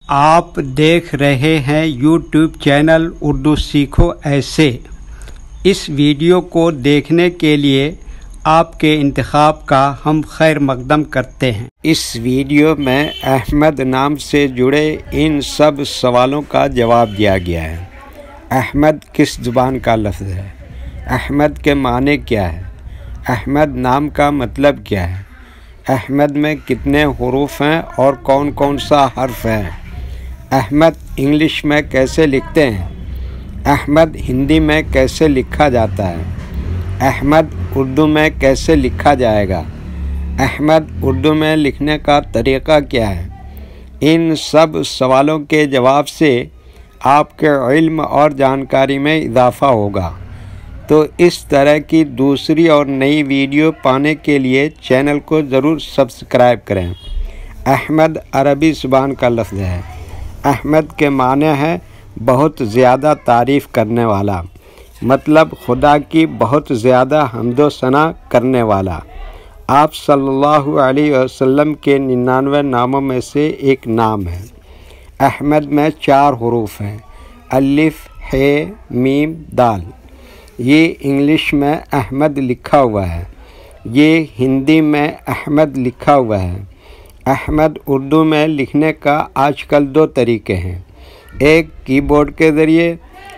آپ دیکھ رہے ہیں یوٹیوب چینل اردو سیکھو ایسے۔ اس ویڈیو کو دیکھنے کے لیے آپ کے انتخاب کا ہم خیر مقدم کرتے ہیں۔ اس ویڈیو میں احمد نام سے جڑے ان سب سوالوں کا جواب دیا گیا ہے۔ احمد کس زبان کا لفظ ہے؟ احمد کے معنی کیا ہے؟ احمد نام کا مطلب کیا ہے؟ احمد میں کتنے حروف ہیں اور کون کون سا حرف ہے؟ احمد انگلش میں کیسے لکھتے ہیں؟ احمد ہندی میں کیسے لکھا جاتا ہے؟ احمد اردو میں کیسے لکھا جائے گا؟ احمد اردو میں لکھنے کا طریقہ کیا ہے؟ ان سب سوالوں کے جواب سے آپ کے علم اور جانکاری میں اضافہ ہوگا۔ تو اس طرح کی دوسری اور نئی ویڈیو پانے کے لیے چینل کو ضرور سبسکرائب کریں۔ احمد عربی زبان کا لفظ ہے۔ احمد کے معنی ہے بہت زیادہ تعریف کرنے والا، مطلب خدا کی بہت زیادہ حمد و ثنا کرنے والا۔ آپ صلی اللہ علیہ وسلم کے 99 ناموں میں سے ایک نام ہے۔ احمد میں 4 حروف ہیں: الف، ح، میم، دال۔ یہ انگلش میں احمد لکھا ہوا ہے، یہ ہندی میں احمد لکھا ہوا ہے۔ احمد اردو میں لکھنے کا آج کل 2 طریقے ہیں، ایک کی بورڈ کے ذریعے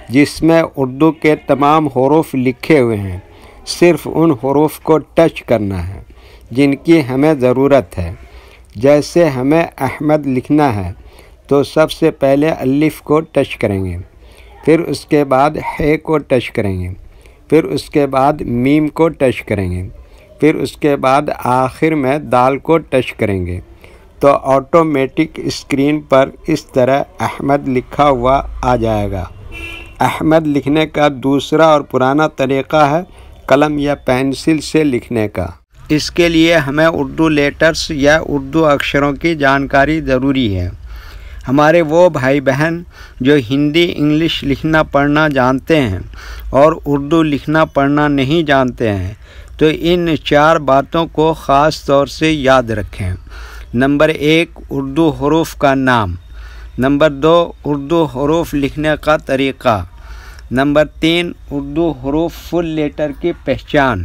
جس میں اردو کے تمام حروف لکھے ہوئے ہیں، صرف ان حروف کو ٹچ کرنا ہے جن کی ہمیں ضرورت ہے۔ جیسے ہمیں احمد لکھنا ہے تو سب سے پہلے الف کو ٹچ کریں گے، پھر اس کے بعد ح کو ٹچ کریں گے، پھر اس کے بعد میم کو ٹچ کریں گے، پھر اس کے بعد آخر میں دال کو ٹچ کریں گے، تو آٹومیٹک اسکرین پر اس طرح احمد لکھا ہوا آ جائے گا۔ احمد لکھنے کا دوسرا اور پرانا طریقہ ہے قلم یا پینسل سے لکھنے کا۔ اس کے لیے ہمیں اردو لیٹرز یا اردو اکشروں کی جانکاری ضروری ہے۔ ہمارے وہ بھائی بہن جو ہندی انگلش لکھنا پڑھنا جانتے ہیں اور اردو لکھنا پڑھنا نہیں جانتے ہیں تو ان 4 باتوں کو خاص طور سے یاد رکھیں۔ نمبر 1، اردو حروف کا نام۔ نمبر 2، اردو حروف لکھنے کا طریقہ۔ نمبر 3، اردو حروف فل لیٹر کی پہچان۔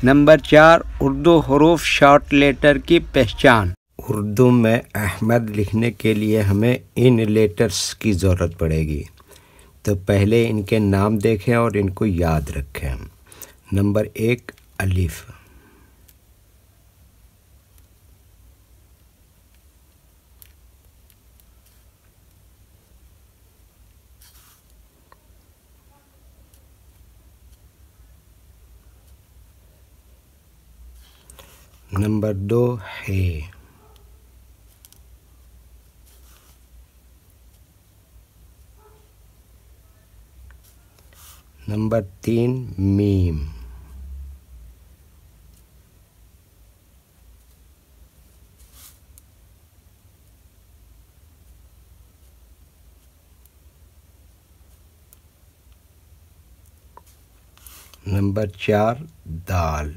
نمبر 4، اردو حروف شارٹ لیٹر کی پہچان۔ اردو میں احمد لکھنے کے لیے ہمیں ان لیٹرز کی ضرورت پڑے گی، تو پہلے ان کے نام دیکھیں اور ان کو یاد رکھیں۔ نمبر 1، الف۔ نمبر 2، ح۔ نمبر 3، میم۔ نمبر 4، دال۔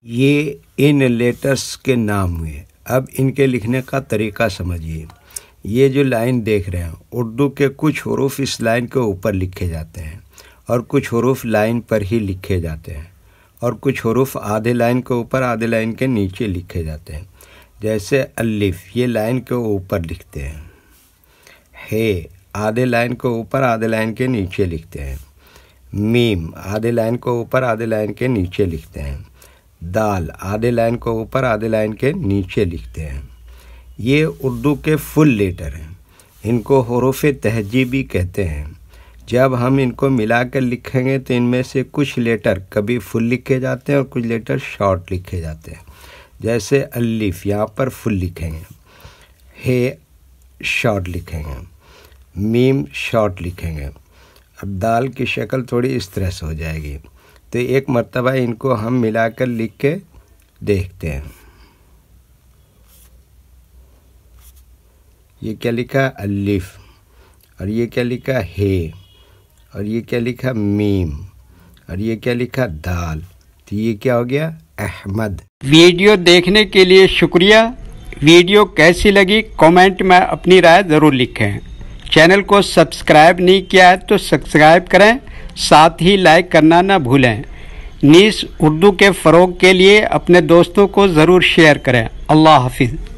یہ ان لیٹرز کے نام ہوئے۔ اب ان کے لکھنے کا طریقہ سمجھیے۔ یہ جو لائن دیکھ رہے ہیں، اردو کے کچھ حروف اس لائن کے اوپر لکھے جاتے ہیں اور کچھ حروف لائن پر ہی لکھے جاتے ہیں اور کچھ حروف آدھے لائن کے اوپر آدھے لائن کے نیچے لکھے جاتے ہیں۔ جیسے الف، یہ لائن کے اوپر لکھتے ہیں۔ ح، آدھے لائن کے اوپر آدھے لائن کے نیچے لکھتے ہیں۔ میم، آدھے لائن کے اوپر آدھے لائن کے نیچے لکھتے ہیں۔ دال، آدھے لائن کے اوپر آدھے لائن کے نیچے لکھتے ہیں۔ یہ اردو کے فل لیٹر ہیں، ان کو حروف تہجیبی کہتے ہیں۔ جب ہم ان کو ملا کر لکھیں گے تو ان میں سے کچھ لیٹر کبھی فل لکھے جاتے ہیں اور کچھ لیٹر شارٹ لکھے جاتے ہیں۔ جیسے الف، یہاں پر فل لکھیں گے، ح شارٹ لکھیں گے، میم شارٹ لکھیں گے۔ اب دال کی شکل تھوڑی اس طرح سے ہو جائے گی، تو ایک مرتبہ ان کو ہم ملا کر لکھ کے دیکھتے ہیں۔ یہ کیا لکھا؟ الف، اور یہ کیا لکھا؟ ہ، اور یہ کیا لکھا؟ میم، اور یہ کیا لکھا؟ دال۔ تو یہ کیا ہو گیا؟ احمد۔ ویڈیو دیکھنے کے لیے شکریہ۔ ویڈیو کیسی لگی کامنٹ میں اپنی رائے ضرور لکھیں۔ چینل کو سبسکرائب نہیں کیا ہے تو سبسکرائب کریں، ساتھ ہی لائک کرنا نہ بھولیں۔ نیز اردو کے فروغ کے لیے اپنے دوستوں کو ضرور شیئر کریں۔ اللہ حافظ۔